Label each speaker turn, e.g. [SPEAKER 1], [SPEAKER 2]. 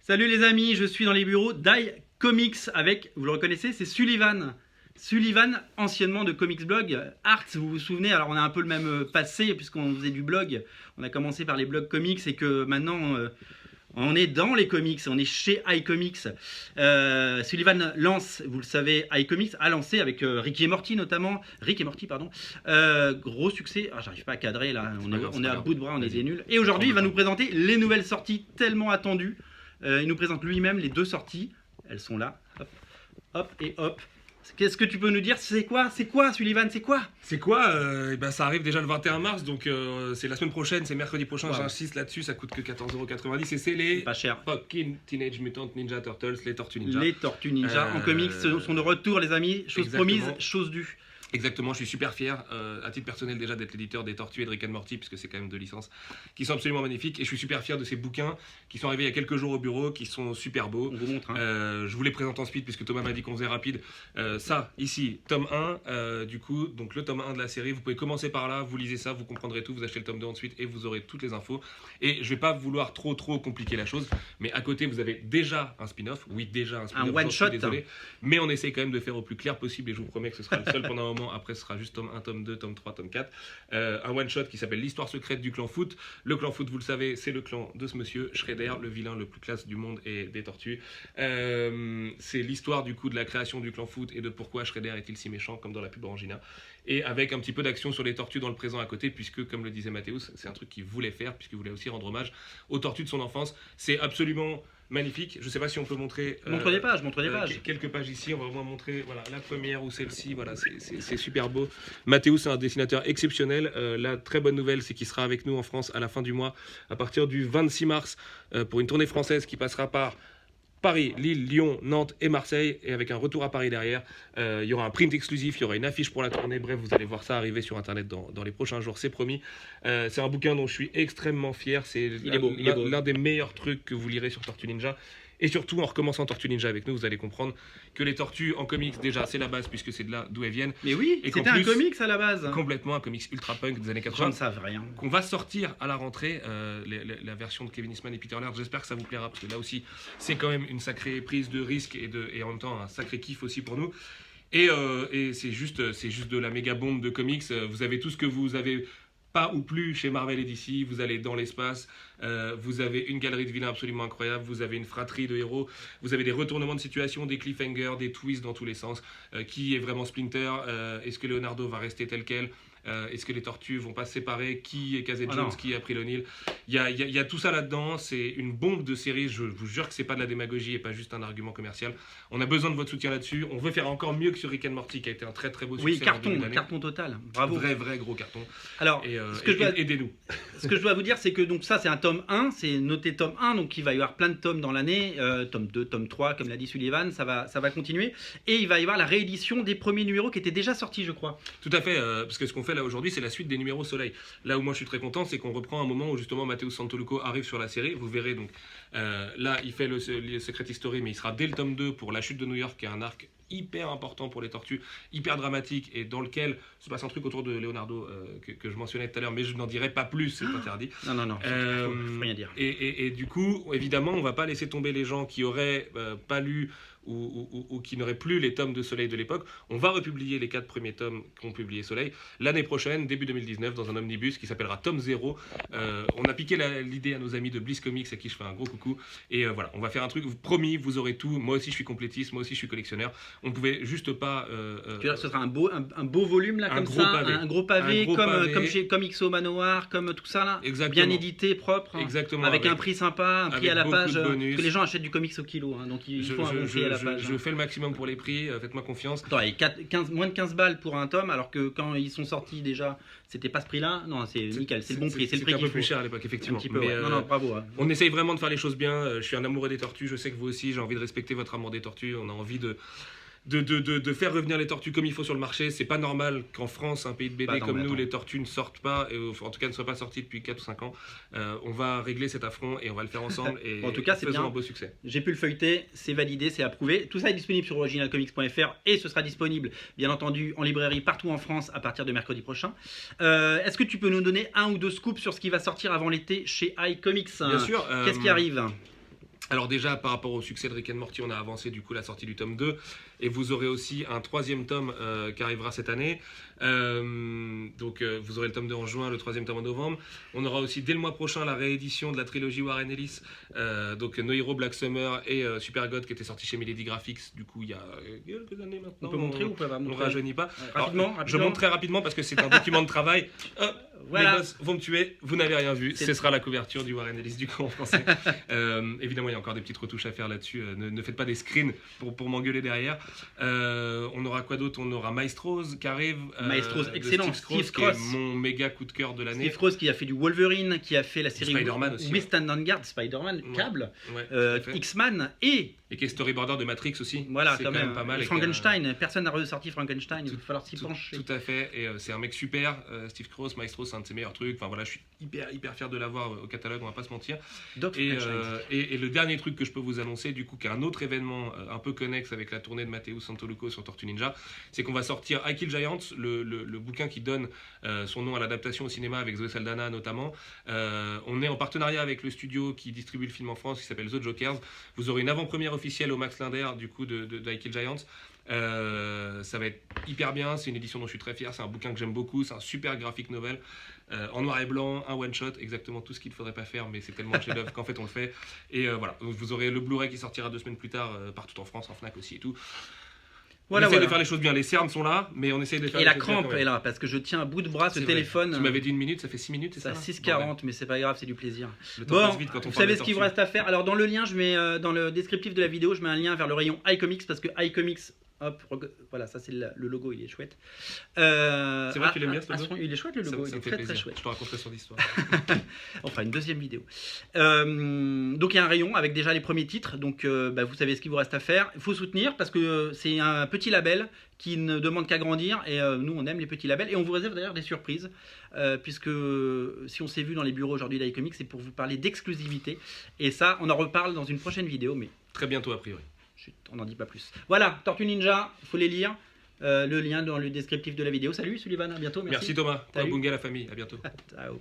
[SPEAKER 1] Salut les amis, je suis dans les bureaux d'iComics avec, vous le reconnaissez, c'est Sullivan. Sullivan, anciennement de Comics Blog, Art, vous vous souvenez, alors on a un peu le même passé puisqu'on faisait du blog. On a commencé par les blogs comics et que maintenant on est dans les comics, on est chez iComics. Sullivan lance, vous le savez, iComics a lancé avec Rick et Morty notamment. Rick et Morty, pardon. Gros succès, j'arrive pas à cadrer là, on est à bout de bras, on est des nuls. Et aujourd'hui il va nous présenter les nouvelles sorties tellement attendues. Il nous présente lui-même les deux sorties. Elles sont là. Hop, hop et hop. Qu'est-ce que tu peux nous dire? C'est quoi, Sullivan? C'est quoi?
[SPEAKER 2] Ça arrive déjà le 21 mars, donc c'est la semaine prochaine, c'est mercredi prochain,
[SPEAKER 1] Wow.
[SPEAKER 2] J'insiste là-dessus, ça coûte que 14,90€ et c'est les
[SPEAKER 1] Pas cher.
[SPEAKER 2] fucking Teenage Mutant Ninja Turtles, les Tortues Ninja.
[SPEAKER 1] Les Tortues Ninja en comics sont de retour les amis. Chose
[SPEAKER 2] Exactement.
[SPEAKER 1] promise, chose due.
[SPEAKER 2] Exactement, je suis super fier, à titre personnel déjà, d'être l'éditeur des Tortues et de Rick and Morty, puisque c'est quand même deux licences qui sont absolument magnifiques, et je suis super fier de ces bouquins qui sont arrivés il y a quelques jours au bureau, qui sont super beaux.
[SPEAKER 1] On vous montre.
[SPEAKER 2] Je vous les présente en speed, puisque Thomas m'a dit qu'on faisait rapide. Ça, ici, tome 1, du coup, donc le tome 1 de la série, vous pouvez commencer par là, vous lisez ça, vous comprendrez tout, vous achetez le tome 2 ensuite, et vous aurez toutes les infos. Et je vais pas vouloir trop compliquer la chose, mais à côté, vous avez déjà un spin-off,
[SPEAKER 1] Un one-shot.
[SPEAKER 2] désolé, mais on essaye quand même de faire au plus clair possible, et je vous promets que ce sera le seul pendant un moment, après ce sera juste tome 1, tome 2, tome 3, tome 4. Un one-shot qui s'appelle l'histoire secrète du clan Foot. Le clan Foot, vous le savez, c'est le clan de ce monsieur, Shredder, le vilain le plus classe du monde et des tortues. C'est l'histoire du coup de la création du clan Foot et de pourquoi Shredder est-il si méchant, comme dans la pub Orangina. Et avec un petit peu d'action sur les tortues dans le présent à côté, puisque, comme le disait Mathéus, c'est un truc qu'il voulait faire, puisqu'il voulait aussi rendre hommage aux tortues de son enfance. C'est absolument magnifique. Je ne sais pas si on peut montrer.
[SPEAKER 1] Montre des pages, montre des pages.
[SPEAKER 2] Quelques pages ici, on va au moins montrer voilà, la première ou celle-ci. Voilà, c'est super beau. Mathéus, c'est un dessinateur exceptionnel. La très bonne nouvelle, c'est qu'il sera avec nous en France à la fin du mois, à partir du 26 mars, pour une tournée française qui passera par Paris, Lille, Lyon, Nantes et Marseille, et avec un retour à Paris derrière. Il y aura un print exclusif, il y aura une affiche pour la tournée. Bref, vous allez voir ça arriver sur internet dans les prochains jours, c'est promis. C'est un bouquin dont je suis extrêmement fier. C'est l'un des meilleurs trucs que vous lirez sur Tortue Ninja. Et surtout, en recommençant Tortue Ninja avec nous, vous allez comprendre que les tortues en comics, déjà, c'est la base, puisque c'est de là d'où elles viennent.
[SPEAKER 1] Mais oui,
[SPEAKER 2] Et
[SPEAKER 1] c'était un comics à la base.
[SPEAKER 2] Complètement un comics ultra punk des années
[SPEAKER 1] J'en
[SPEAKER 2] 80.
[SPEAKER 1] ne savais rien.
[SPEAKER 2] Qu'on va sortir à la rentrée, la version de Kevin Eastman et Peter Laird. J'espère que ça vous plaira, parce que là aussi, c'est quand même une sacrée prise de risque et en même temps un sacré kiff aussi pour nous. Et c'est juste de la méga bombe de comics. Vous avez tout ce que vous avez pas ou plus chez Marvel et DC, vous allez dans l'espace, vous avez une galerie de vilains absolument incroyable, vous avez une fratrie de héros, vous avez des retournements de situation, des cliffhangers, des twists dans tous les sens. Qui est vraiment Splinter? Est-ce que Leonardo va rester tel quel? Est-ce que les tortues vont pas se séparer? Qui est Casey Jones? Qui est April O'Neil? Il y a tout ça là-dedans. C'est une bombe de série. Je vous jure que c'est pas de la démagogie et pas juste un argument commercial. On a besoin de votre soutien là-dessus. On veut faire encore mieux que sur Rick and Morty, qui a été un très très beau succès.
[SPEAKER 1] Oui, carton total. Bravo.
[SPEAKER 2] Vrai gros carton.
[SPEAKER 1] Alors,
[SPEAKER 2] aidez-nous.
[SPEAKER 1] Ce que je dois vous dire, c'est que donc ça, c'est un tome 1, c'est noté tome 1, donc il va y avoir plein de tomes dans l'année, tome 2, tome 3, comme l'a dit Sullivan, ça va continuer. Et il va y avoir la réédition des premiers numéros qui étaient déjà sortis, je crois.
[SPEAKER 2] Tout à fait, parce que ce qu'on fait là aujourd'hui, c'est la suite des numéros Soleil. Là où moi je suis très content, c'est qu'on reprend un moment où justement Matteo Santoluco arrive sur la série. Vous verrez donc, là il fait le Secret History, mais il sera dès le tome 2 pour la chute de New York, qui est un arc hyper important pour les tortues, hyper dramatique, et dans lequel se passe un truc autour de Leonardo que je mentionnais tout à l'heure, mais je n'en dirai pas plus, c'est interdit.
[SPEAKER 1] Non, faut rien dire.
[SPEAKER 2] Et du coup, évidemment, on va pas laisser tomber les gens qui auraient pas lu ou qui n'auraient plus les tomes de Soleil de l'époque. On va republier les 4 premiers tomes qu'ont publié Soleil l'année prochaine, début 2019, dans un omnibus qui s'appellera Tome 0. On a piqué l'idée à nos amis de Bliss Comics, à qui je fais un gros coucou. Et voilà, on va faire un truc, promis, vous aurez tout. Moi aussi, je suis complétiste, moi aussi, je suis collectionneur. On pouvait juste pas...
[SPEAKER 1] tu veux dire que ce sera un beau volume, là, comme ça, un gros pavé, comme chez Comixo Manoir, comme tout ça, là.
[SPEAKER 2] Exactement.
[SPEAKER 1] Bien édité, propre.
[SPEAKER 2] Exactement.
[SPEAKER 1] Avec un prix sympa, un prix à la page. Parce que les gens achètent du comics au kilo, hein, donc il faut un bon prix à la page.
[SPEAKER 2] Je fais le maximum pour les prix, faites-moi confiance.
[SPEAKER 1] Attends, moins de 15 balles pour un tome, alors que quand ils sont sortis déjà, c'était pas ce prix-là. Non, c'est nickel, c'est le bon prix, c'est le prix qu'il faut.
[SPEAKER 2] C'était un peu plus cher à l'époque, effectivement.
[SPEAKER 1] Un petit peu, ouais. Non, bravo. Hein.
[SPEAKER 2] On essaye vraiment de faire les choses bien. Je suis un amoureux des tortues, je sais que vous aussi, j'ai envie de respecter votre amour des tortues. On a envie de faire revenir les tortues comme il faut sur le marché. C'est pas normal qu'en France, un pays de BD comme nous, les tortues ne sortent pas, et en tout cas ne soient pas sorties depuis 4 ou 5 ans. On va régler cet affront et on va le faire ensemble. Et
[SPEAKER 1] en tout cas, c'est bien.
[SPEAKER 2] Un beau succès.
[SPEAKER 1] J'ai pu le feuilleter, c'est validé, c'est approuvé. Tout ça est disponible sur originalcomics.fr et ce sera disponible, bien entendu, en librairie partout en France à partir de mercredi prochain. Est-ce que tu peux nous donner un ou deux scoops sur ce qui va sortir avant l'été chez iComics?
[SPEAKER 2] Bien sûr.
[SPEAKER 1] Qu'est-ce qui arrive?
[SPEAKER 2] Alors déjà, par rapport au succès de Rick and Morty, on a avancé du coup la sortie du tome 2. Et vous aurez aussi un 3e tome qui arrivera cette année. Donc vous aurez le tome 2 en juin, le 3e tome en novembre. On aura aussi dès le mois prochain la réédition de la trilogie Warren Ellis. Donc No Hero, Black Summer et Super God qui était sorti chez Milady Graphics du coup il y a quelques années maintenant.
[SPEAKER 1] On peut montrer ou pas
[SPEAKER 2] On ne
[SPEAKER 1] montrer
[SPEAKER 2] rajeunit pas. Alors,
[SPEAKER 1] rapidement.
[SPEAKER 2] je montre très rapidement parce que c'est un document de travail.
[SPEAKER 1] Voilà.
[SPEAKER 2] Les boss vont me tuer, vous n'avez rien vu. Ce sera la couverture du Warren Ellis du coup en français. Évidemment, il y a encore des petites retouches à faire là-dessus. Ne faites pas des screens pour m'engueuler derrière. On aura quoi d'autre? On aura Maestros qui arrive.
[SPEAKER 1] Maestros,
[SPEAKER 2] de
[SPEAKER 1] excellent.
[SPEAKER 2] Steve Cross, qui est mon méga coup de cœur de l'année.
[SPEAKER 1] Steve Cross qui a fait du Wolverine, qui a fait la série
[SPEAKER 2] Spider-Man aussi.
[SPEAKER 1] We Stand on Guard, Spider-Man, Cable,
[SPEAKER 2] Ouais, tout à fait.
[SPEAKER 1] X-Man et
[SPEAKER 2] qui est storyboarder de Matrix aussi.
[SPEAKER 1] voilà,
[SPEAKER 2] C'est
[SPEAKER 1] quand même
[SPEAKER 2] pas mal.
[SPEAKER 1] Et Frankenstein, personne n'a ressorti Frankenstein, il va falloir s'y
[SPEAKER 2] Tout
[SPEAKER 1] pencher.
[SPEAKER 2] à fait, et c'est un mec super. Steve Cross, Maestro, c'est un de ses meilleurs trucs. Enfin voilà, je suis hyper fier de l'avoir au catalogue, on va pas se mentir. Et le dernier truc que je peux vous annoncer, du coup, qui est un autre événement un peu connexe avec la tournée de Matteo Santoluco sur Tortue Ninja, c'est qu'on va sortir I Kill Giants, le bouquin qui donne son nom à l'adaptation au cinéma avec Zoé Saldana notamment. On est en partenariat avec le studio qui distribue le film en France qui s'appelle The Jokers. Vous aurez une avant-première officielle au Max Linder du coup de I Kill Giants. Ça va être hyper bien, c'est une édition dont je suis très fier, c'est un bouquin que j'aime beaucoup, c'est un super graphic novel en noir et blanc, un one shot, exactement tout ce qu'il ne faudrait pas faire, mais c'est tellement chef-d'œuvre qu'en fait on le fait. Et voilà, donc vous aurez le Blu-ray qui sortira 2 semaines plus tard partout en France, en Fnac aussi et tout. On essaie de faire les choses bien, les cernes sont là, mais on essaie de faire
[SPEAKER 1] et
[SPEAKER 2] les
[SPEAKER 1] la
[SPEAKER 2] choses bien
[SPEAKER 1] crampe est là, parce que je tiens à bout de bras ce téléphone.
[SPEAKER 2] Tu m'avais dit 1 minute, ça fait 6 minutes, c'est ça?
[SPEAKER 1] Ça 6h40, mais c'est pas grave, c'est du plaisir.
[SPEAKER 2] Le temps
[SPEAKER 1] Bon,
[SPEAKER 2] passe vite quand on
[SPEAKER 1] vous
[SPEAKER 2] parle
[SPEAKER 1] savez
[SPEAKER 2] de
[SPEAKER 1] ce qu'il vous
[SPEAKER 2] tortue.
[SPEAKER 1] reste à faire. Alors dans le lien, je mets dans le descriptif de la vidéo, je mets un lien vers le rayon iComics, parce que iComics, hop, voilà, ça c'est le logo, il est chouette.
[SPEAKER 2] C'est vrai que tu l'aimes bien ce logo?
[SPEAKER 1] Il est chouette le logo, il est très très chouette.
[SPEAKER 2] Je te raconterai son histoire.
[SPEAKER 1] On fera une deuxième vidéo. Donc il y a un rayon avec déjà les premiers titres, donc vous savez ce qu'il vous reste à faire. Il faut soutenir parce que c'est un petit label qui ne demande qu'à grandir et nous on aime les petits labels et on vous réserve d'ailleurs des surprises puisque si on s'est vu dans les bureaux aujourd'hui d'iComics, c'est pour vous parler d'exclusivité et ça on en reparle dans une prochaine vidéo, mais
[SPEAKER 2] Très bientôt a priori.
[SPEAKER 1] chut, on n'en dit pas plus. Voilà, Tortue Ninja, il faut les lire. Le lien dans le descriptif de la vidéo. Salut Sullivan, à bientôt.
[SPEAKER 2] Merci Thomas.
[SPEAKER 1] Salut.
[SPEAKER 2] Bunga la famille, à bientôt.
[SPEAKER 1] Ciao.